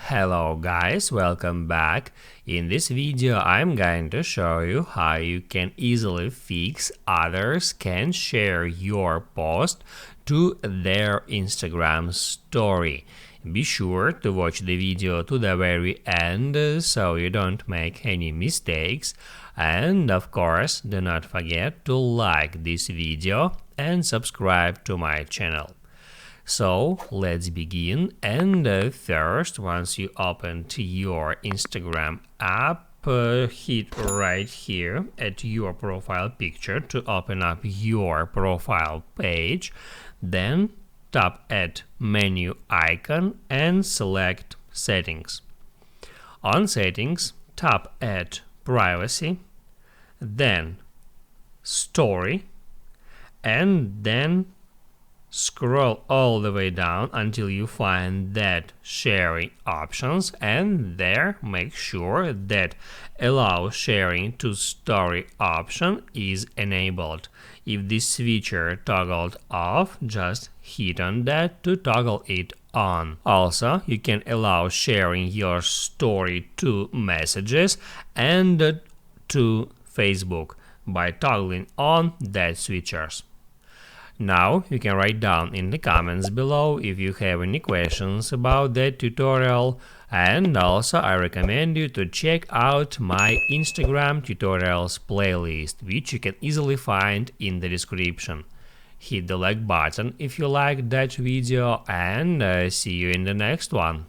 Hello guys, welcome back. In this video I'm going to show you how you can easily fix others can share your post to their Instagram story. Be sure to watch the video to the very end so you don't make any mistakes, and of course do not forget to like this video and subscribe to my channel. So let's begin, and first, once you open to your Instagram app, hit right here at your profile picture to open up your profile page, then tap at menu icon and select settings. On settings, tap at privacy, then story, and then scroll all the way down until you find that sharing options, and there make sure that allow sharing to story option is enabled. If this feature toggled off, just hit on that to toggle it on. Also, you can allow sharing your story to messages and to Facebook by toggling on that switchers. Now you can write down in the comments below if you have any questions about that tutorial, and also I recommend you to check out my Instagram tutorials playlist, which you can easily find in the description. Hit the like button if you liked that video, and see you in the next one.